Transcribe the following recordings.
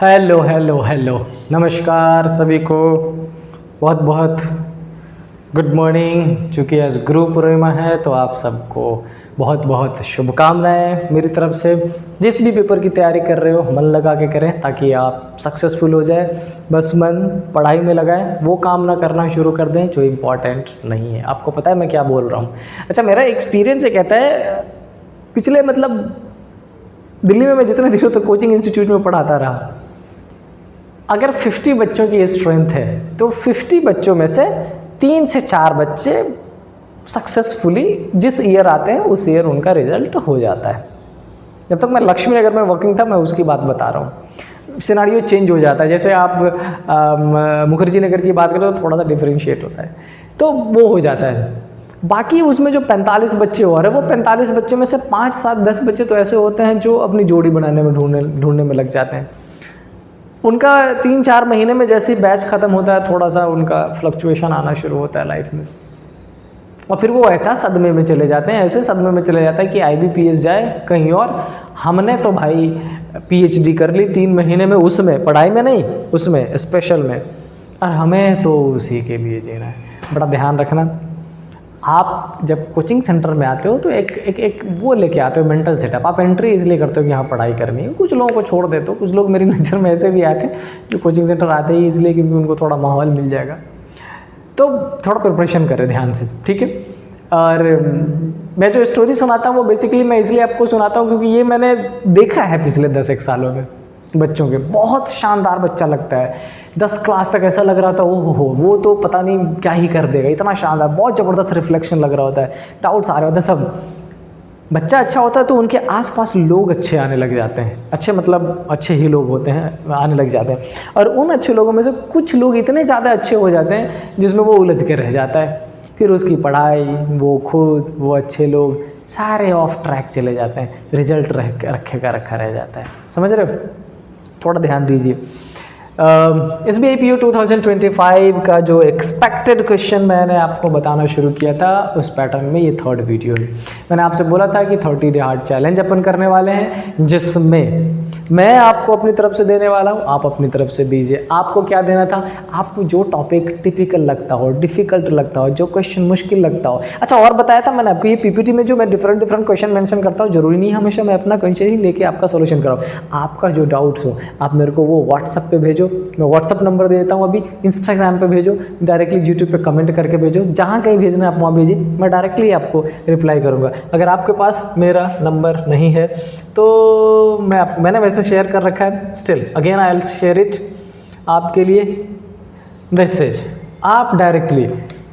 Hello hello hello, नमस्कार सभी को, बहुत बहुत गुड मॉर्निंग। चूँकि आज गुरु पूर्णिमा है तो आप सबको बहुत बहुत शुभकामनाएं मेरी तरफ से। जिस भी पेपर की तैयारी कर रहे हो मन लगा के करें ताकि आप सक्सेसफुल हो जाए। बस मन पढ़ाई में लगाएं, वो काम ना करना शुरू कर दें जो इम्पोर्टेंट नहीं है। आपको पता है मैं क्या बोल रहा हूँ। अच्छा, मेरा एक्सपीरियंस ये कहता है, पिछले दिल्ली में मैं जितने दिनों तक कोचिंग इंस्टीट्यूट में पढ़ाता रहा, अगर 50 बच्चों की स्ट्रेंथ है तो 50 बच्चों में से 3 से 4 बच्चे सक्सेसफुली जिस ईयर आते हैं उस ईयर उनका रिजल्ट हो जाता है। जब तक मैं लक्ष्मी नगर में वर्किंग था मैं उसकी बात बता रहा हूँ। सिनारियो चेंज हो जाता है। जैसे आप मुखर्जी नगर की बात करें तो थोड़ा सा डिफरेंशिएट होता है, तो वो हो जाता है। बाकी उसमें जो 45 बच्चे हो रहे हैं, वो 45 बच्चे में से 5, 7, 10 बच्चे तो ऐसे होते हैं जो अपनी जोड़ी बनाने में ढूंढने में लग जाते हैं। उनका 3-4 महीने में जैसे ही बैच ख़त्म होता है थोड़ा सा उनका फ्लक्चुएशन आना शुरू होता है लाइफ में, और फिर वो ऐसा सदमे में चले जाते हैं, ऐसे सदमे में चले जाता है कि IBPS जाए कहीं और। हमने तो भाई PhD कर ली 3 महीने में, उसमें पढ़ाई में नहीं, उसमें स्पेशल में, और हमें तो उसी के लिए जीना है। बड़ा ध्यान रखना, आप जब कोचिंग सेंटर में आते हो तो एक वो लेके आते हो मेंटल सेटअप। आप एंट्री इसलिए करते हो कि हाँ पढ़ाई करनी है। कुछ लोगों को छोड़ देते हो, कुछ लोग मेरी नज़र में ऐसे भी आते हैं जो कोचिंग सेंटर आते ही इसलिए क्योंकि उनको थोड़ा माहौल मिल जाएगा। तो थोड़ा प्रिपरेशन करें ध्यान से, ठीक है। और मैं जो स्टोरी सुनाता हूँ वो बेसिकली मैं इसलिए आपको सुनाता हूँ क्योंकि ये मैंने देखा है पिछले 10-1 सालों में बच्चों के। बहुत शानदार बच्चा लगता है, 10 क्लास तक ऐसा लग रहा था ओह हो वो तो पता नहीं क्या ही कर देगा, इतना शानदार, बहुत ज़बरदस्त रिफ्लेक्शन लग रहा होता है, डाउट्स आ रहे होते हैं सब। बच्चा अच्छा होता है तो उनके आसपास लोग अच्छे आने लग जाते हैं, अच्छे मतलब अच्छे ही लोग होते हैं, आने लग जाते हैं। और उन अच्छे लोगों में से कुछ लोग इतने ज़्यादा अच्छे हो जाते हैं जिसमें वो उलझ के रह जाता है। फिर उसकी पढ़ाई, वो खुद, वो अच्छे लोग सारे ऑफ ट्रैक चले जाते हैं, रिजल्ट रखे का रखा रह जाता है। समझ रहे हो? थोड़ा ध्यान दीजिए। SBI PO 2025 का जो एक्सपेक्टेड क्वेश्चन मैंने आपको बताना शुरू किया था उस पैटर्न में ये 3rd वीडियो है। मैंने आपसे बोला था कि 30 डे हार्ड चैलेंज अपन करने वाले हैं, जिसमें मैं आपको अपनी तरफ से देने वाला हूँ, आप अपनी तरफ से दीजिए। आपको क्या देना था? आपको जो टॉपिक टिपिकल लगता हो, डिफ़िकल्ट लगता हो, जो क्वेश्चन मुश्किल लगता हो। अच्छा, और बताया था मैंने आपको ये PPT में जो मैं डिफरेंट क्वेश्चन मेंशन करता हूँ, जरूरी नहीं हमेशा मैं अपना क्वेश्चन ही लेके आपका सोल्यूशन कराऊँ। आपका जो डाउट्स हो आप मेरे को वो व्हाट्सअप पे भेजो, मैं व्हाट्सअप नंबर दे देता हूँ अभी, इंस्टाग्राम पे भेजो, डायरेक्टली यूट्यूब पे कमेंट करके भेजो, जहाँ कहीं भेजना है आप वहाँ भेजिए, मैं डायरेक्टली आपको रिप्लाई करूँगा। अगर आपके पास मेरा नंबर नहीं है तो मैंने वैसे शेयर कर रखा है, still again I will share it आपके लिए। मैसेज आप डायरेक्टली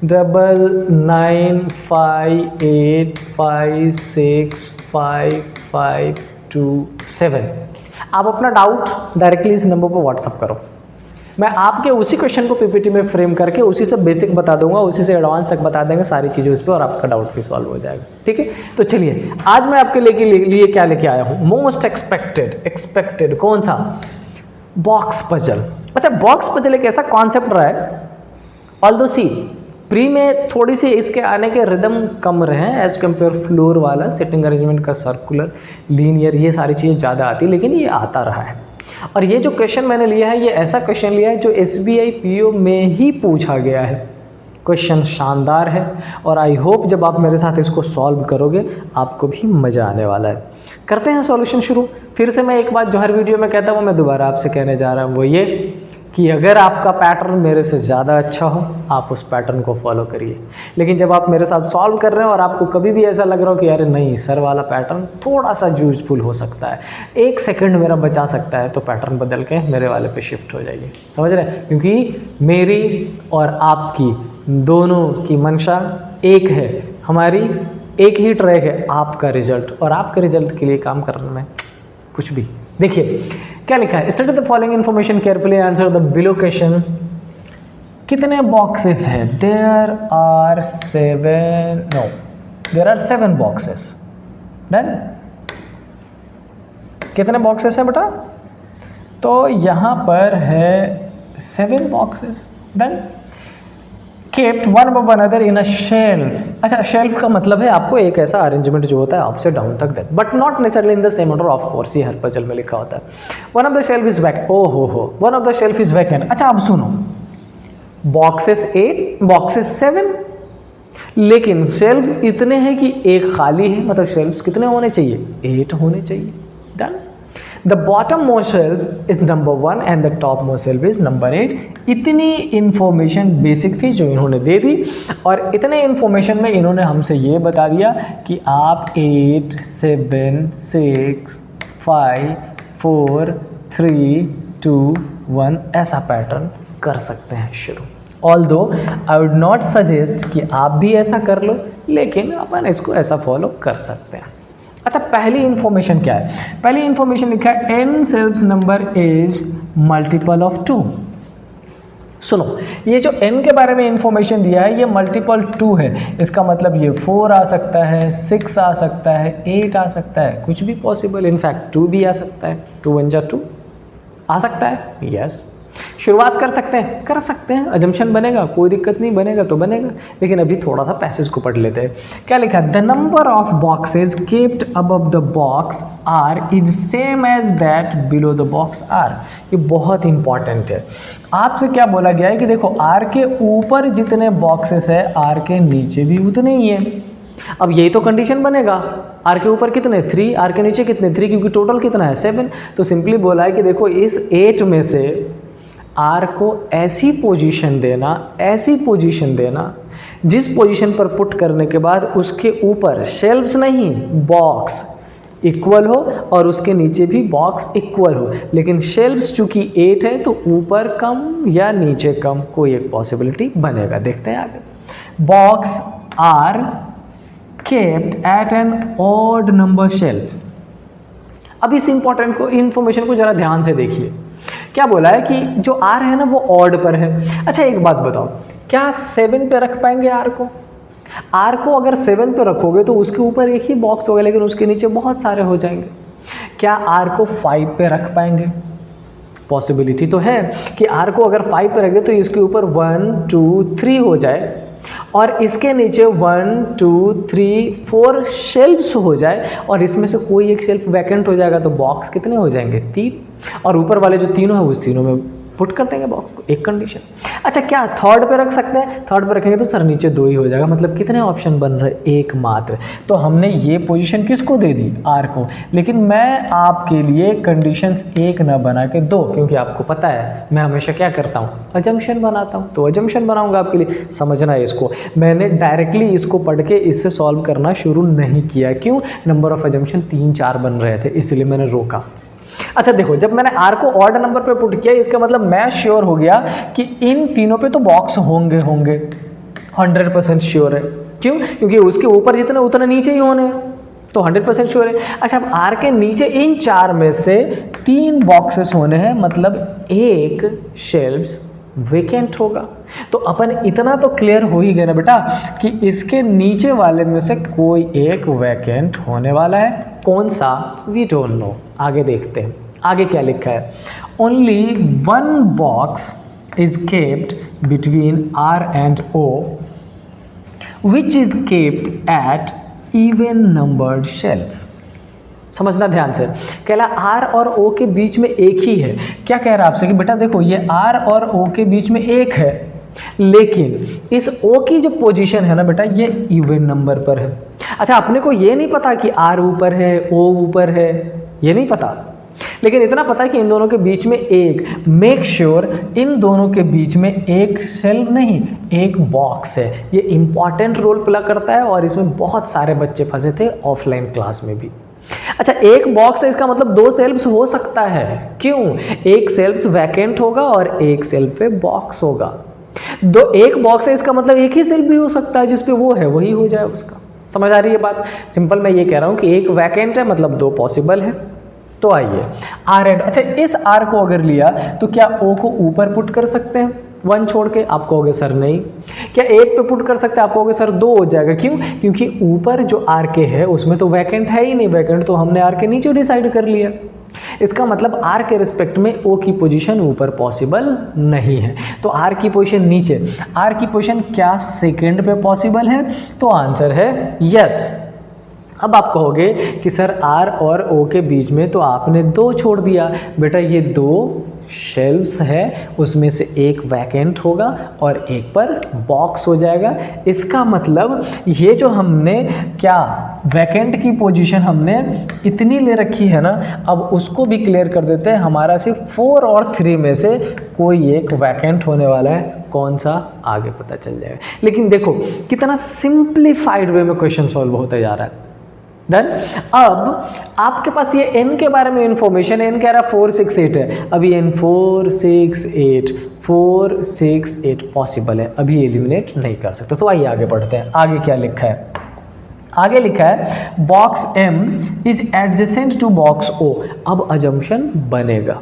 9958565527 आप अपना डाउट डायरेक्टली इस नंबर पर व्हाट्सअप करो। मैं आपके उसी क्वेश्चन को PPT में फ्रेम करके उसी से बेसिक बता दूंगा, उसी से एडवांस तक बता देंगे सारी चीज़ें उस पर, और आपका डाउट भी सॉल्व हो जाएगा। ठीक है, तो चलिए आज मैं आपके लिए क्या लेके आया हूँ। मोस्ट एक्सपेक्टेड कौन सा? Box puzzle. अच्छा, बॉक्स पजल एक ऐसा कॉन्सेप्ट रहा है, ऑल्दो सी प्री में थोड़ी सी इसके आने के रिदम कम रहे हैं एज कम्पेयर फ्लोर वाला, सिटिंग अरेंजमेंट का सर्कुलर, लीनियर, ये सारी चीज़ें ज़्यादा आती, लेकिन ये आता रहा है। और ये जो क्वेश्चन मैंने लिया है ये ऐसा क्वेश्चन लिया है जो SBI PO में ही पूछा गया है। क्वेश्चन शानदार है और आई होप जब आप मेरे साथ इसको सॉल्व करोगे आपको भी मज़ा आने वाला है। करते हैं सॉल्यूशन शुरू। फिर से मैं एक बात जो हर वीडियो में कहता हूँ मैं दोबारा आपसे कहने जा रहा हूँ, वो ये कि अगर आपका पैटर्न मेरे से ज़्यादा अच्छा हो आप उस पैटर्न को फॉलो करिए। लेकिन जब आप मेरे साथ सॉल्व कर रहे हो और आपको कभी भी ऐसा लग रहा हो कि अरे नहीं सर वाला पैटर्न थोड़ा सा यूजफुल हो सकता है, 1 सेकंड मेरा बचा सकता है, तो पैटर्न बदल के मेरे वाले पे शिफ्ट हो जाइए। समझ रहे हैं? क्योंकि मेरी और आपकी दोनों की मंशा एक है, हमारी एक ही ट्रैक है, आपका रिजल्ट, और आपके रिजल्ट के लिए काम करने में कुछ भी। देखिए क्या लिखा है, study the following information carefully, answer the below question. कितने बॉक्सेस है? There are 7 boxes. डन? कितने बॉक्सेस है बेटा? तो यहाँ पर है 7 boxes. Done? Kept one above another in a shelf. अच्छा, शेल्फ का मतलब है आपको एक ऐसा अरेंजमेंट जो होता है अप से डाउन तक देता, but not necessarily in the same order, of course ये हरपजल में लिखा होता है। One of the shelf is vacant, ओ हो, one of the shelf is vacant. अच्छा अब सुनो, बॉक्सेस 8, बॉक्सेस 7, लेकिन शेल्फ इतने हैं कि एक खाली है, मतलब शेल्फ्स कितने होने चाहिए? 8 होने चाहिए। Done. The bottom most shelf is number 1 and the top most shelf is number 8। इतनी इंफॉर्मेशन बेसिक थी जो इन्होंने दे दी, और इतने इंफॉर्मेशन में इन्होंने हमसे ये बता दिया कि आप 8, 7, 6, 5, 4, 3, 2, 1 ऐसा पैटर्न कर सकते हैं शुरू। Although I would not suggest कि आप भी ऐसा कर लो, लेकिन अपन इसको ऐसा फॉलो कर सकते हैं। अच्छा, पहली इंफॉर्मेशन क्या है? पहली इंफॉर्मेशन लिखा है n self number is multiple of 2। सुनो, ये जो n के बारे में इंफॉर्मेशन दिया है ये मल्टीपल 2 है, इसका मतलब ये 4 आ सकता है, 6 आ सकता है, 8 आ सकता है, कुछ भी पॉसिबल। इनफैक्ट 2 भी आ सकता है, 2 1 जा 2 आ सकता है। यस, शुरुआत कर सकते हैं, अजम्पशन बनेगा, कोई दिक्कत नहीं, बनेगा तो बनेगा। लेकिन अभी थोड़ा सा पैसेज को पढ़ लेते हैं। क्या लिखा है? The number of boxes kept above the box R is same as that below the box R. ये बहुत इंपॉर्टेंट है। आपसे क्या बोला गया है कि देखो, आर के ऊपर जितने बॉक्सेस है आर के नीचे भी उतने ही हैं। अब यही तो कंडीशन बनेगा, आर के ऊपर कितने? 3, आर के नीचे कितने? 3, क्योंकि टोटल कितना है? 7। तो सिंपली बोला है कि देखो, इस 8 में से आर को ऐसी पोजीशन देना जिस पोजीशन पर पुट करने के बाद उसके ऊपर शेल्व्स नहीं, बॉक्स इक्वल हो और उसके नीचे भी बॉक्स इक्वल हो। लेकिन शेल्व्स चूंकि 8 है तो ऊपर कम या नीचे कम कोई एक पॉसिबिलिटी बनेगा। देखते हैं आगे। Box R kept at an odd number shelf. अब इस इंपॉर्टेंट को इंफॉर्मेशन को जरा ध्यान से देखिए। क्या बोला है कि जो आर है ना वो ऑड पर है। अच्छा एक बात बताओ, क्या 7 पे रख पाएंगे आर को? आर को अगर 7 पे रखोगे तो उसके ऊपर एक ही बॉक्स होगा, लेकिन उसके नीचे बहुत सारे हो जाएंगे। क्या आर को 5 पे रख पाएंगे? पॉसिबिलिटी तो है कि आर को अगर 5 पे रख दे तो इसके ऊपर 1 2 3 हो जाए और इसके नीचे 1 2 3 4 शेल्फ्स हो जाए और इसमें से कोई एक शेल्फ वैकेंट हो जाएगा तो बॉक्स कितने हो जाएंगे? 3। और ऊपर वाले जो तीनों है उस तीनों में पुट कर देंगे बॉक्स को, एक कंडीशन। अच्छा, क्या थर्ड पे रख सकते हैं? थर्ड पे रखेंगे तो सर नीचे 2 ही हो जाएगा, मतलब कितने ऑप्शन बन रहे? एक मात्र। तो हमने ये पोजीशन किसको दे दी? आर को। लेकिन मैं आपके लिए कंडीशंस 1 ना बना के 2, क्योंकि आपको पता है मैं हमेशा क्या करता हूँ? अजम्पशन बनाता हूँ। तो अजम्पशन बनाऊंगा आपके लिए, समझना है इसको। मैंने डायरेक्टली इसको पढ़ के इससे सॉल्व करना शुरू नहीं किया। क्यों? नंबर ऑफ अजम्पशन 3 4 बन रहे थे, इसलिए मैंने रोका। अच्छा देखो, जब मैंने आर को ऑड नंबर पे पुट किया, इसका मतलब मैं श्योर हो गया कि इन तीनों पे तो बॉक्स होंगे 100% श्योर है। क्यों? क्योंकि उसके ऊपर जितने उतने नीचे ही होने हैं, तो 100% श्योर है। अच्छा, अब आर के नीचे इन 4 में से 3 बॉक्सेस होने हैं, मतलब एक शेल्व्स वेकेंट होगा। तो अपन इतना तो क्लियर हो ही गया ना बेटा कि इसके नीचे वाले में से कोई एक वैकेंट होने वाला है। कौन सा? We don't know. आगे देखते हैं, आगे क्या लिखा है? Only 1 box is kept between R and O which is kept at even numbered shelf. समझना ध्यान से, कहला आर और ओ के बीच में एक ही है। क्या कह रहा है आपसे कि बेटा देखो, ये आर और ओ के बीच में एक है, लेकिन इस ओ की जो पोजीशन है ना बेटा, ये इवन नंबर पर है। अच्छा, अपने को ये नहीं पता कि आर ऊपर है, ओ ऊपर है, ये नहीं पता, लेकिन इतना पता है कि इन दोनों के बीच में एक, मेक श्योर इन दोनों के बीच में एक शेल्फ नहीं, एक बॉक्स है। ये इंपॉर्टेंट रोल प्ले करता है और इसमें बहुत सारे बच्चे फंसे थे ऑफलाइन क्लास में भी। अच्छा, एक बॉक्स है, इसका मतलब 2 शेल्फ्स हो सकता है। क्यों? एक शेल्फ वैकेंट होगा और एक शेल्फ पे बॉक्स होगा। एक बॉक्स है, इसका मतलब एक ही शेल्फ भी हो सकता है, जिसपे वो है वही हो जाए उसका। समझ आ रही है बात? सिंपल मैं ये कह रहा हूँ कि एक वैकेंट है, मतलब 2 पॉसिबल है। तो आइए आर एंड, अच्छा इस आर को अगर लिया तो क्या ओ को ऊपर पुट कर सकते हैं 1 छोड़ के? आप कहोगे सर नहीं। क्या 1 पे पुट कर सकते हैं? आप कहोगे सर 2 हो जाएगा। क्यों? क्योंकि ऊपर जो आर के है उसमें तो वैकेंट है ही नहीं। वैकेंट तो हमने आर के नीचे डिसाइड कर लिया। इसका मतलब आर के रिस्पेक्ट में ओ की पोजीशन ऊपर पॉसिबल नहीं है, तो आर की पोजीशन नीचे। आर की पोजीशन क्या सेकंड पे पॉसिबल है? तो आंसर है यस। अब आप कहोगे कि सर आर और ओ के बीच में तो आपने 2 छोड़ दिया। बेटा ये 2 शेल्व्स है, उसमें से एक वैकेंट होगा और एक पर बॉक्स हो जाएगा। इसका मतलब ये जो हमने क्या वैकेंट की पोजीशन हमने इतनी ले रखी है ना, अब उसको भी क्लियर कर देते हैं। हमारा सिर्फ 4 और 3 में से कोई एक वैकेंट होने वाला है, कौन सा आगे पता चल जाएगा। लेकिन देखो कितना सिंप्लीफाइड वे में क्वेश्चन सॉल्व होता जा रहा है। देन अब आपके पास ये n के बारे में इंफॉर्मेशन है, n कह रहा 4 6 8 है। अभी n 4 6 8 पॉसिबल है, अभी एलिमिनेट नहीं कर सकते। तो आइए आगे बढ़ते हैं। आगे क्या लिखा है? आगे लिखा है box m is adjacent to box o। अब अजम्पशन बनेगा।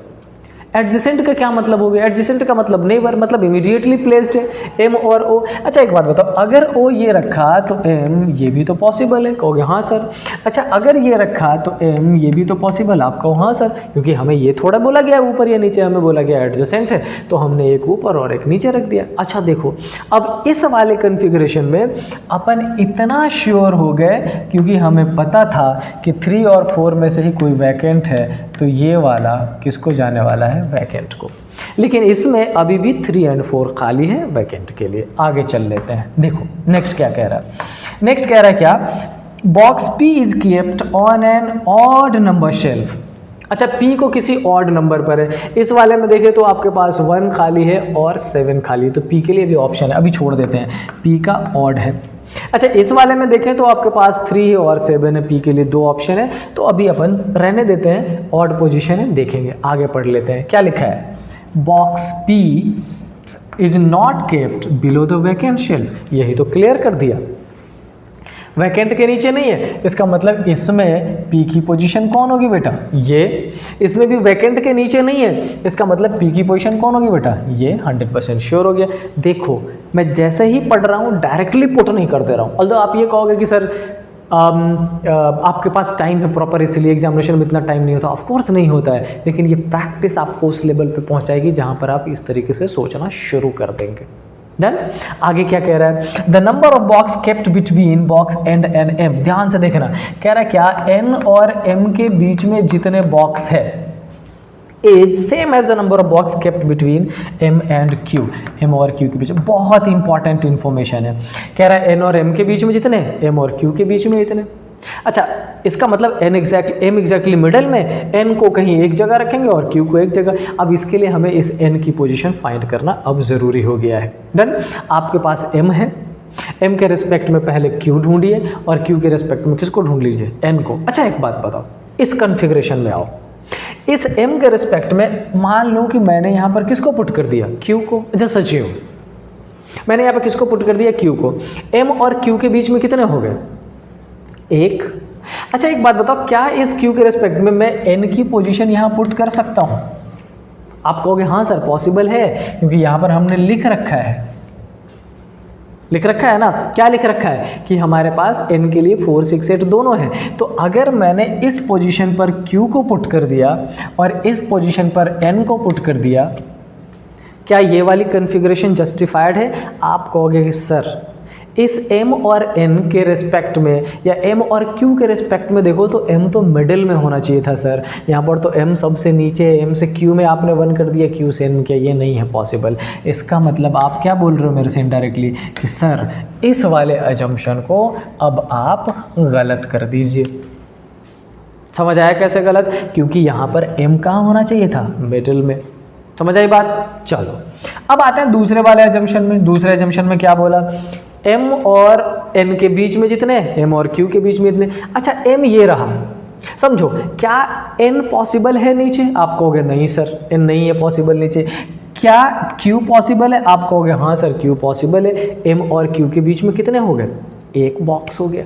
एडजेसेंट का क्या मतलब हो गया? एडजेसेंट का मतलब नेबर, मतलब इमीडिएटली प्लेस्ड है, एम और ओ। अच्छा एक बात बताओ, अगर ओ ये रखा तो एम ये भी तो पॉसिबल है, कहोगे हाँ सर। अच्छा अगर ये रखा तो एम ये भी तो पॉसिबल, आप कहो हाँ सर, क्योंकि हमें ये थोड़ा बोला गया ऊपर या नीचे, हमें बोला गया एडजेसेंट है तो हमने एक ऊपर और एक नीचे रख दिया। अच्छा देखो अब इस वाले कन्फिग्रेशन में अपन इतना श्योर हो गए क्योंकि हमें पता था कि 3 और 4 में से ही कोई वैकेंट है, तो ये वाला किसको जाने वाला है? वैकेंट को। लेकिन इसमें अभी भी 3 और 4 खाली है वैकेंट के लिए। आगे चल लेते हैं। देखो नेक्स्ट क्या कह रहा है? नेक्स्ट कह रहा है क्या? Box P is kept on an odd number shelf. अच्छा P को किसी ऑड नंबर पर है। इस वाले में देखें तो आपके पास 1 खाली है और 7 खाली है, तो P के लिए भी ऑप्शन है, अभी छोड़ देते हैं, P का ऑड है। अच्छा इस वाले में देखें तो आपके पास 3 और 7 है, P के लिए 2 ऑप्शन है, तो अभी अपन रहने देते हैं, ऑड पोजीशन है, देखेंगे। आगे पढ़ लेते हैं क्या लिखा है? Box P is not kept below the vacant shelf. यही तो क्लियर कर दिया, वैकेंट के नीचे नहीं है, इसका मतलब इसमें P की पोजीशन कौन होगी बेटा? ये। इसमें भी वैकेंट के नीचे नहीं है, इसका मतलब P की पोजीशन कौन होगी बेटा? ये। 100% श्योर हो गया। देखो मैं जैसे ही पढ़ रहा हूँ डायरेक्टली पुट नहीं कर दे रहा हूँ। ऑल्दो आप ये कहोगे कि सर आपके पास टाइम है प्रॉपर, इसलिए एग्जामिनेशन में इतना टाइम नहीं होता। ऑफ कोर्स नहीं होता है, लेकिन ये प्रैक्टिस आपको उस लेवल पे पहुंचाएगी जहां पर आप इस तरीके से सोचना शुरू कर देंगे। देन आगे क्या कह रहा है? The number of box kept between box and N M. ध्यान से देखना, कह रहा है क्या एन और एम के बीच में जितने बॉक्स है is same as the number of box kept between M and Q. M और क्यू के बीच में बहुत इंपॉर्टेंट इंफॉर्मेशन है। कह रहा है एन और एम के बीच में जितने, एम और क्यू के बीच में इतने। अच्छा इसका मतलब एम एग्जैक्टली मिडल में, एन को कहीं एक जगह रखेंगे और क्यू को एक जगह। अब इसके लिए हमें इस एन की पोजीशन फाइंड करना अब ज़रूरी हो गया है। डन। आपके पास एम है, एम के रिस्पेक्ट में पहले क्यू ढूंढिए और क्यू के रिस्पेक्ट में किसको ढूंढ लीजिए? एन को। अच्छा एक बात बताओ, इस कन्फिग्रेशन में आओ, इस m के रिस्पेक्ट में मान लो कि मैंने यहाँ पर किसको पुट कर दिया? q को। अच्छा सचिव मैंने यहाँ पर किसको पुट कर दिया? q को। m और q के बीच में कितने हो गए? 1। अच्छा एक बात बताओ, क्या इस q के रिस्पेक्ट में मैं n की पोजीशन यहाँ पुट कर सकता हूँ? आप कहोगे हाँ सर पॉसिबल है, क्योंकि यहाँ पर हमने लिख रखा है, लिख रखा है ना। क्या लिख रखा है कि हमारे पास n के लिए 4 6 8 दोनों हैं। तो अगर मैंने इस पोजीशन पर q को पुट कर दिया और इस पोजीशन पर n को पुट कर दिया, क्या ये वाली कन्फिग्रेशन जस्टिफाइड है? आप कहोगे कि सर इस m और n के रिस्पेक्ट में या m और q के रिस्पेक्ट में देखो तो m तो मिडिल में होना चाहिए था सर, यहाँ पर तो m सबसे नीचे है, m से q में आपने 1 कर दिया, q से n किया, ये नहीं है पॉसिबल। इसका मतलब आप क्या बोल रहे हो मेरे से इनडायरेक्टली कि सर इस वाले अजम्पशन को अब आप गलत कर दीजिए। समझ आया कैसे गलत? क्योंकि यहाँ पर m कहाँ होना चाहिए था? मिडिल में। समझ आई बात? चलो अब आते हैं दूसरे वाले अजम्पशन में। दूसरे अजम्पशन में क्या बोला? m और n के बीच में जितने, m और q के बीच में इतने। अच्छा m ये रहा, समझो क्या n पॉसिबल है नीचे? आप कहोगे नहीं सर n नहीं है पॉसिबल नीचे। क्या q पॉसिबल है? आप कहोगे हाँ सर q पॉसिबल है। m और q के बीच में कितने हो गए? 1 बॉक्स हो गया।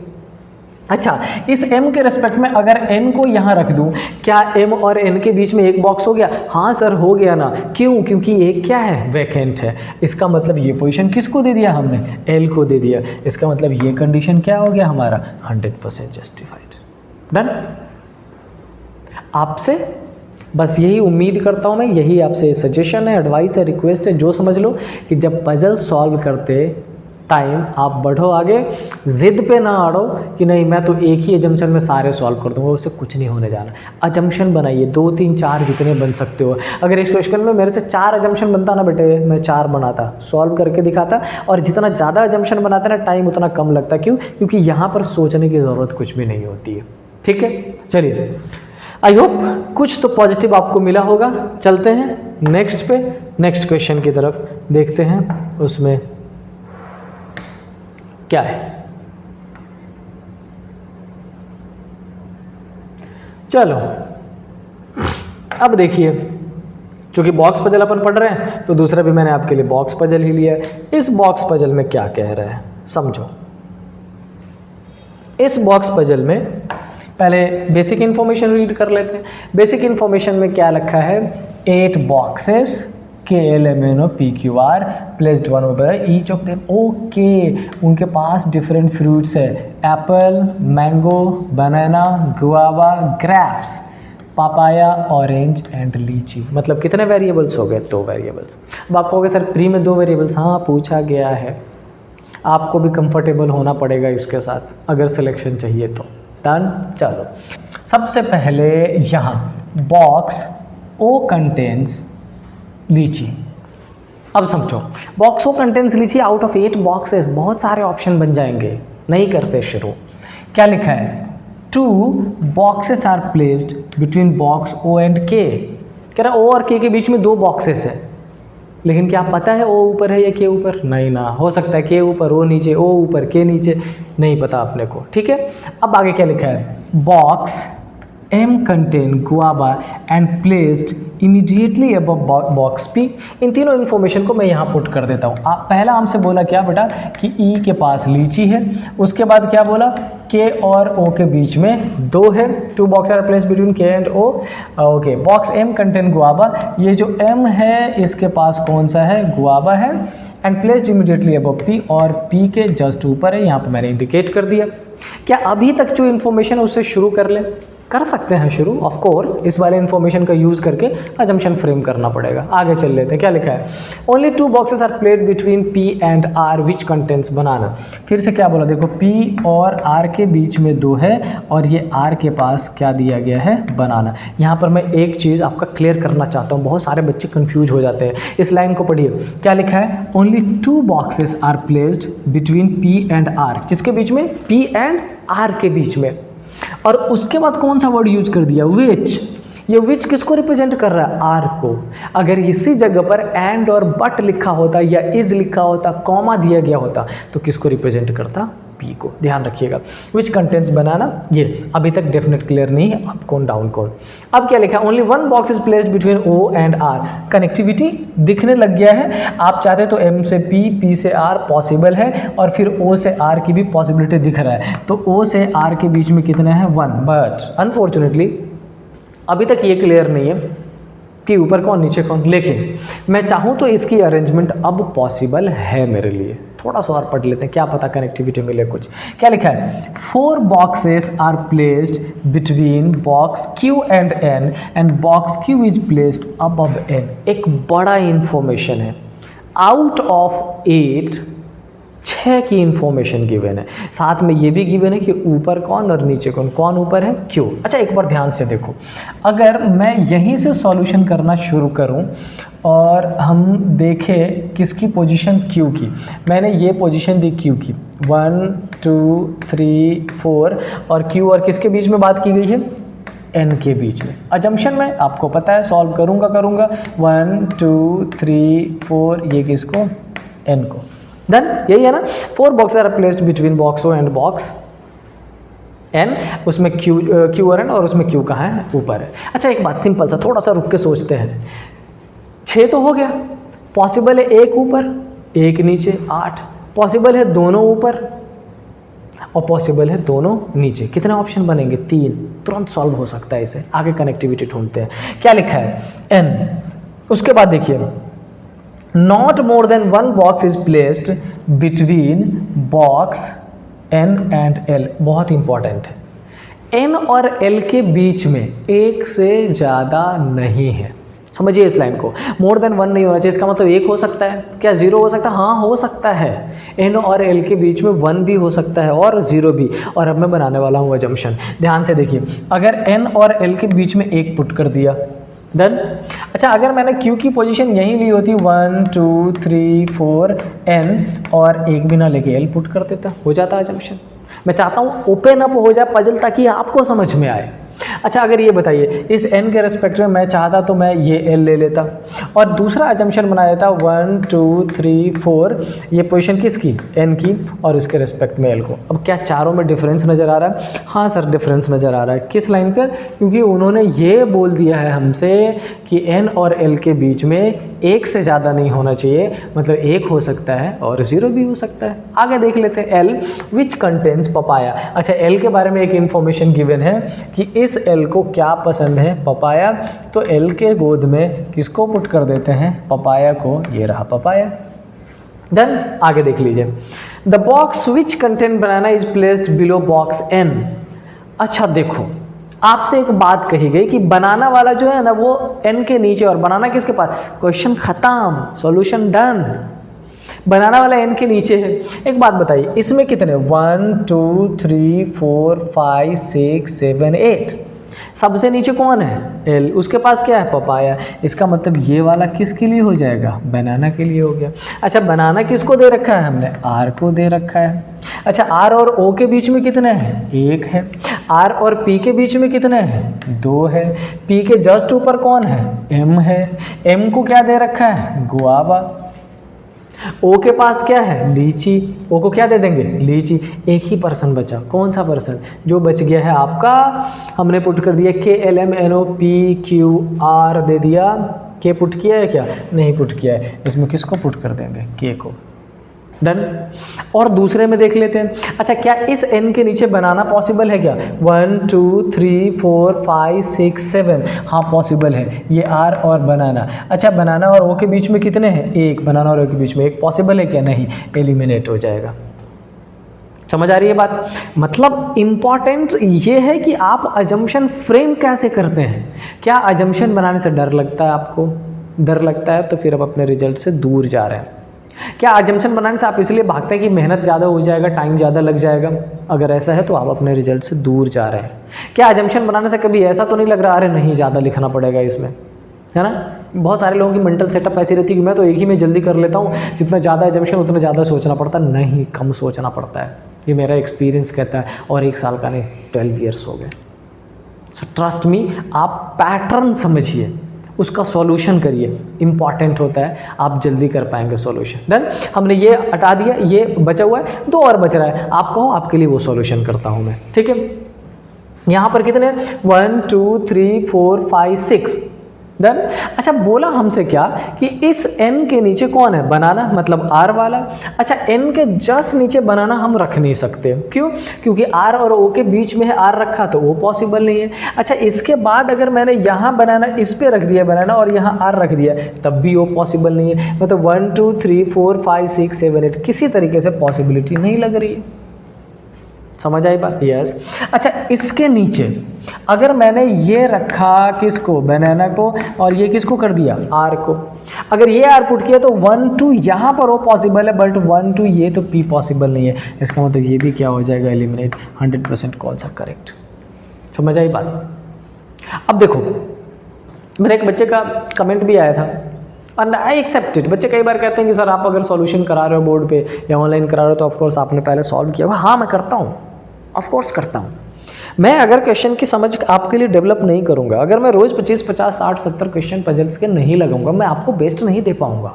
अच्छा इस m के रिस्पेक्ट में अगर n को यहाँ रख दूँ, क्या m और n के बीच में 1 बॉक्स हो गया? हाँ सर हो गया ना। क्यों? क्योंकि एक क्या है? वैकेंट है। इसका मतलब ये पोजीशन किसको दे दिया हमने? l को दे दिया। इसका मतलब ये कंडीशन क्या हो गया हमारा? 100% जस्टिफाइड। डन। आपसे बस यही उम्मीद करता हूँ मैं, यही आपसे सजेशन है, एडवाइस है, रिक्वेस्ट है, जो समझ लो कि जब पजल सॉल्व करते टाइम आप बढ़ो आगे, जिद पे ना अड़ो कि नहीं मैं तो एक ही एजम्पशन में सारे सॉल्व कर दूंगा, उससे कुछ नहीं होने जाना। एजम्पशन बनाइए 2 3 4 जितने बन सकते हो। अगर इस क्वेश्चन में मेरे से 4 एजम्पशन बनता ना बेटे, मैं 4 बनाता, सॉल्व करके दिखाता, और जितना ज़्यादा एजम्पशन बनाता ना टाइम उतना कम लगता। क्यों? क्योंकि यहाँ पर सोचने की ज़रूरत कुछ भी नहीं होती है। ठीक है, चलिए, आई होप कुछ तो पॉजिटिव आपको मिला होगा। चलते हैं नेक्स्ट पे, नेक्स्ट क्वेश्चन की तरफ देखते हैं उसमें क्या है। चलो अब देखिए, चूंकि बॉक्स पजल अपन पढ़ रहे हैं तो दूसरा भी मैंने आपके लिए बॉक्स पजल ही लिया है। इस बॉक्स पजल में क्या कह रहा है समझो। इस बॉक्स पजल में पहले बेसिक इन्फॉर्मेशन रीड कर लेते हैं। बेसिक इन्फॉर्मेशन में क्या लिखा है, 8 boxes KLMNO PQR placed one over each of them. Okay, उनके पास डिफरेंट फ्रूट्स है, Apple, mango, banana, guava, grapes, papaya, orange and लीची। मतलब कितने वेरिएबल्स हो गए? 2 वेरिएबल्स। अब आप कहोगे सर प्री में 2 वेरिएबल्स, हाँ पूछा गया है, आपको भी कंफर्टेबल होना पड़ेगा इसके साथ अगर सिलेक्शन चाहिए तो। डन। चलो सबसे पहले यहाँ बॉक्स O कंटेन्स लीची। अब समझो, बॉक्स O कंटेन्स लीची आउट ऑफ 8 बॉक्सेस, बहुत सारे ऑप्शन बन जाएंगे। नहीं करते शुरू। क्या लिखा है, 2 boxes are placed between box O and K। कह रहा O और K के बीच में 2 बॉक्सेस है, लेकिन क्या पता है O ऊपर है या K ऊपर? नहीं ना, हो सकता है K ऊपर O नीचे, O ऊपर K नीचे, नहीं पता अपने को। ठीक है, अब आगे क्या लिखा है, box M contain guava and placed immediately above box P। इन तीनों इन्फॉर्मेशन को मैं यहाँ पुट कर देता हूँ। पहला हमसे बोला क्या बेटा कि E के पास लीची है, उसके बाद क्या बोला K और O के बीच में 2 है, 2 box are place between K and O। Okay, box M contain guava, ये जो M है इसके पास कौन सा है? गुआवा है। And placed immediately above P, और P के जस्ट ऊपर है, यहाँ पर मैंने इंडिकेट कर दिया। क्या अभी तक जो इन्फॉर्मेशन है उससे शुरू कर ले? कर सकते हैं शुरू, ऑफ कोर्स इस वाले इन्फॉर्मेशन का यूज़ करके अजम्पशन फ्रेम करना पड़ेगा। आगे चल लेते हैं, क्या लिखा है, only 2 boxes are placed between P and R which contents banana. फिर से क्या बोला, देखो P और R के बीच में 2 है, और ये R के पास क्या दिया गया है? बनाना। यहाँ पर मैं एक चीज़ आपका क्लियर करना चाहता हूँ, बहुत सारे बच्चे कन्फ्यूज हो जाते हैं। इस लाइन को पढ़िए, क्या लिखा है, only 2 boxes are placed between P and R। किसके बीच में? P एंड R के बीच में। और उसके बाद कौन सा वर्ड यूज कर दिया? विच। ये विच किसको रिप्रेजेंट कर रहा है? आर को। अगर इसी जगह पर एंड और बट लिखा होता या इज लिखा होता, कॉमा दिया गया होता, तो किसको रिप्रेजेंट करता? पी को। ध्यान रखिएगा, विच कंटेंट्स बनाना, ये अभी तक डेफिनेट क्लियर नहीं है, अप कौन डाउन कौन। अब क्या लिखा, only 1 box is placed between O and R। Connectivity दिखने लग गया है, आप चाहते तो M से P, P से R पॉसिबल है, और फिर O से R की भी पॉसिबिलिटी दिख रहा है, तो O से R के बीच में कितना है? 1। बट अनफॉर्चुनेटली अभी तक ये क्लियर नहीं है कि ऊपर कौन नीचे कौन, लेकिन मैं चाहूँ तो इसकी अरेंजमेंट अब पॉसिबल है मेरे लिए। थोड़ा सा और पढ़ लेते हैं, क्या पता कनेक्टिविटी मिले कुछ। क्या लिखा है, 4 boxes are placed between box Q and N and box Q is placed above N। एक बड़ा इंफॉर्मेशन है, आउट ऑफ 8 6 की इंफॉर्मेशन गिवन है, साथ में ये भी गिवन है कि ऊपर कौन और नीचे कौन। कौन ऊपर है? Q। अच्छा एक बार ध्यान से देखो, अगर मैं यहीं से सॉल्यूशन करना शुरू करूं और हम देखें किसकी पोजीशन Q की, मैंने ये पोजीशन दी Q की, 1 2 3 4, और Q और किसके बीच में बात की गई है? N के बीच में। अजम्पशन में आपको पता है, सॉल्व करूंगा 1 2 3 4, ये किसको? N को। डन, यही है ना। 4 box are placed between box O and box N, उसमें Q और N, और उसमें Q कहाँ है? ऊपर है। अच्छा एक बात सिंपल सा, थोड़ा सा रुक के सोचते हैं, 6 तो हो गया, पॉसिबल है 1 ऊपर 1 नीचे 8, पॉसिबल है दोनों ऊपर और पॉसिबल है दोनों नीचे। कितने ऑप्शन बनेंगे? 3। तुरंत सॉल्व हो सकता है इसे। आगे कनेक्टिविटी ढूंढते हैं, क्या लिखा है? N। उसके बाद देखिए, not more than 1 box is placed between box N and L। बहुत इंपॉर्टेंट है, n और l के बीच में एक से ज़्यादा नहीं है। समझिए इस लाइन को, मोर देन 1 नहीं होना चाहिए। इसका मतलब 1 हो सकता है, क्या 0 हो सकता है? हाँ हो सकता है। n और l के बीच में 1 भी हो सकता है और 0 भी। और अब मैं बनाने वाला हूँ अजम्पशन, ध्यान से देखिए। अगर n और l के बीच में 1 पुट कर दिया, डन। अच्छा, अगर मैंने q की पोजीशन यहीं ली होती 1 2 3 4 n और 1 भी ना लेके l पुट कर देता, हो जाता अजम्पशन। मैं चाहता हूँ ओपन अप हो जाए पजल ताकि आपको समझ में आए। अच्छा, अगर ये बताइए इस n के रेस्पेक्ट में मैं चाहता तो मैं ये l ले लेता और दूसरा अजम्पशन बना देता 1 2 3 4, ये पोजीशन किसकी? n की, और इसके रेस्पेक्ट में l को। अब क्या चारों में डिफरेंस नज़र आ रहा है? हाँ सर डिफरेंस नज़र आ रहा है। किस लाइन पर? क्योंकि उन्होंने ये बोल दिया है हमसे कि n और l के बीच में 1 से ज़्यादा नहीं होना चाहिए, मतलब 1 हो सकता है और 0 भी हो सकता है। आगे देख लेते हैं l विच कंटेन्स पपाया। अच्छा, l के बारे में एक इन्फॉर्मेशन गिवन है कि इस l को क्या पसंद है? पपाया। तो l के गोद में किसको पुट कर देते हैं? पपाया को। ये रहा पपाया। देन आगे देख लीजिए, the box which contain banana is placed below box n। अच्छा देखो, आपसे एक बात कही गई कि बनाना वाला जो है ना वो n के नीचे, और बनाना किसके पास? क्वेश्चन खत्म, सॉल्यूशन डन। बनाना वाला n के नीचे है। एक बात बताइए, इसमें कितने? 1 2 3 4 5 6 7 8। सबसे नीचे कौन है? l। उसके पास क्या है? पपाया। इसका मतलब ये वाला किसके लिए हो जाएगा? बनाना के लिए हो गया। अच्छा, बनाना किसको दे रखा है हमने? r को दे रखा है। अच्छा, r और o के बीच में कितने हैं? 1 है। r और p के बीच में कितने हैं? 2 है। p के जस्ट ऊपर कौन है? m है। m को क्या दे रखा है? गुआवा। ओ के पास क्या है? लीची। ओ को क्या दे देंगे? लीची। एक ही पर्सन बचा, कौन सा पर्सन? जो बच गया है आपका, हमने पुट कर दिया KLMNOPQR दे दिया। के पुट किया है क्या? नहीं पुट किया है। इसमें किसको पुट कर देंगे? के को। डन। और दूसरे में देख लेते हैं। अच्छा, क्या इस n के नीचे बनाना पॉसिबल है क्या? 1 2 3 4 5 6 7। हाँ पॉसिबल है, ये r और बनाना। अच्छा, बनाना और o के बीच में कितने हैं? 1। बनाना और o के बीच में 1 पॉसिबल है क्या? नहीं, एलिमिनेट हो जाएगा। समझ आ रही है बात? मतलब इंपॉर्टेंट ये है कि आप अजम्पशन फ्रेम कैसे करते हैं। क्या अजम्पशन बनाने से डर लगता है आपको? डर लगता है तो फिर आप अपने रिजल्ट से दूर जा रहे हैं। क्या अजम्पशन बनाने से आप इसलिए भागते हैं कि मेहनत ज़्यादा हो जाएगा, टाइम ज़्यादा लग जाएगा? अगर ऐसा है तो आप अपने रिजल्ट से दूर जा रहे हैं। क्या अजम्पशन बनाने से कभी ऐसा तो नहीं लग रहा अरे नहीं ज़्यादा लिखना पड़ेगा इसमें, है ना? बहुत सारे लोगों की मेंटल सेटअप ऐसी रहती है कि मैं तो एक ही में जल्दी कर लेता हूँ, जितना ज़्यादा अजम्पशन उतना ज़्यादा सोचना पड़ता है। नहीं, कम सोचना पड़ता है। ये मेरा एक्सपीरियंस कहता है, और 1 साल का नहीं 12 ईयर्स हो गए। सो ट्रस्ट मी, आप पैटर्न समझिए, उसका सॉल्यूशन करिए, इंपॉर्टेंट होता है, आप जल्दी कर पाएंगे सॉल्यूशन। डन। हमने ये हटा दिया, ये बचा हुआ है, 2 और बच रहा है। आप कहो, आपके लिए वो सॉल्यूशन करता हूँ मैं, ठीक है? यहाँ पर कितने? 1 2 3 4 5 6। डन। अच्छा, बोला हमसे क्या कि इस n के नीचे कौन है? बनाना, मतलब r वाला। अच्छा, n के जस्ट नीचे बनाना हम रख नहीं सकते। क्यों? क्योंकि r और o के बीच में है, r रखा तो वो पॉसिबल नहीं है। अच्छा, इसके बाद अगर मैंने यहाँ बनाना इस पे रख दिया बनाना और यहाँ r रख दिया, तब भी वो पॉसिबल नहीं है। मतलब 1 2 3 4 5 6 7 8 किसी तरीके से पॉसिबिलिटी नहीं लग रही है। समझ आई बात? यस। अच्छा, इसके नीचे अगर मैंने ये रखा किसको? बनाना को, और ये किसको कर दिया? आर को। अगर ये आर पुट किया तो 1 2 यहाँ पर वो पॉसिबल है, बट 1 2 ये तो पी पॉसिबल नहीं है। इसका मतलब ये भी क्या हो जाएगा? एलिमिनेट। 100% कौन सा करेक्ट? समझ आई बात? अब देखो, मेरे एक बच्चे का कमेंट भी आया था और आई एक्सेप्टेड। बच्चे कई बार कहते हैं कि सर आप अगर सॉल्यूशन करा रहे हो बोर्ड पे या ऑनलाइन करा रहे हो तो ऑफकोर्स आपने पहले सॉल्व किया होगा। हाँ, मैं करता हूँ, ऑफकोर्स करता हूँ। मैं अगर क्वेश्चन की समझ आपके लिए डेवलप नहीं करूँगा, अगर मैं रोज़ 25 50 60 70 क्वेश्चन पजल्स के नहीं लगाऊंगा, मैं आपको बेस्ट नहीं दे पाऊँगा।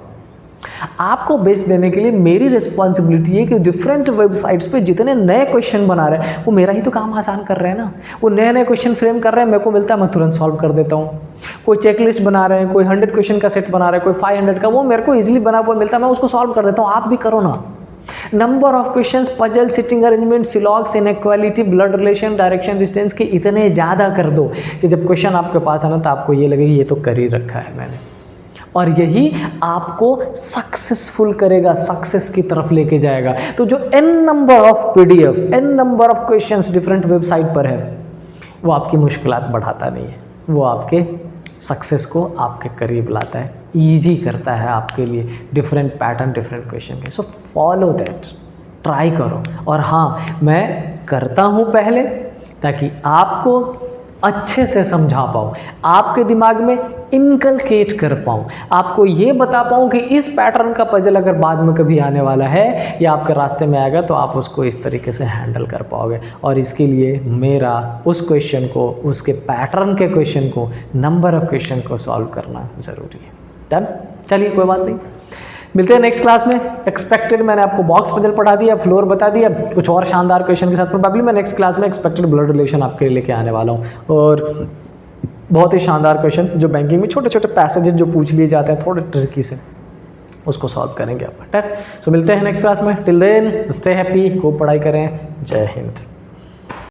आपको बेस्ट देने के लिए मेरी रिस्पॉन्सिबिलिटी है कि डिफरेंट वेबसाइट्स पे जितने नए क्वेश्चन बना रहे हैं वो मेरा ही तो काम आसान कर रहे हैं ना। वो नए नए क्वेश्चन फ्रेम कर रहे हैं, मेरे को मिलता है, मैं तुरंत सॉल्व कर देता हूँ। कोई चेकलिस्ट बना रहे हैं, कोई 100 क्वेश्चन का सेट बना रहा है, कोई 500 का, वो मेरे को ईजिली बना हुआ मिलता है, मैं उसको सॉल्व कर देता हूँ। आप भी करो ना। Number of questions, puzzle, seating arrangement, syllogs, inequality, blood relation, direction, distance के इतने ज़्यादा कर दो कि जब क्वेश्चन आपके पास आना तो आपको ये लगे ये तो कर ही रखा है मैंने। और यही आपको सक्सेसफुल करेगा, सक्सेस की तरफ लेके जाएगा। तो जो n number of PDF, n number of questions different website पर है, वो आपकी मुश्किलात बढ़ाता नहीं है, वो आपके सक्सेस को आपके करीब लाता है, ईजी करता है आपके लिए डिफरेंट पैटर्न, डिफरेंट क्वेश्चन के। सो फॉलो दैट, ट्राई करो। और हाँ, मैं करता हूँ पहले ताकि आपको अच्छे से समझा पाऊँ, आपके दिमाग में इनकलकेट कर पाऊँ, आपको ये बता पाऊँ कि इस पैटर्न का पजल अगर बाद में कभी आने वाला है या आपके रास्ते में आएगा तो आप उसको इस तरीके से हैंडल कर पाओगे। और इसके लिए मेरा उस क्वेश्चन को, उसके पैटर्न के क्वेश्चन को, नंबर ऑफ क्वेश्चन को सॉल्व करना ज़रूरी है। डन? चलिए, कोई बात नहीं, मिलते हैं नेक्स्ट क्लास में। एक्सपेक्टेड मैंने आपको बॉक्स पजल पढ़ा दिया, फ्लोर बता दिया, कुछ और शानदार क्वेश्चन के साथ प्रोबेबली मैं नेक्स्ट क्लास में एक्सपेक्टेड ब्लड रिलेशन आपके लिए लेके आने वाला हूँ। और बहुत ही शानदार क्वेश्चन जो बैंकिंग में छोटे छोटे पैसेजेस जो पूछ लिए जाते हैं थोड़े ट्रिकी से, उसको सॉल्व करेंगे आप। ठीक, सो मिलते हैं नेक्स्ट क्लास में। टिल देन स्टे हैप्पी, खूब पढ़ाई करें। जय हिंद।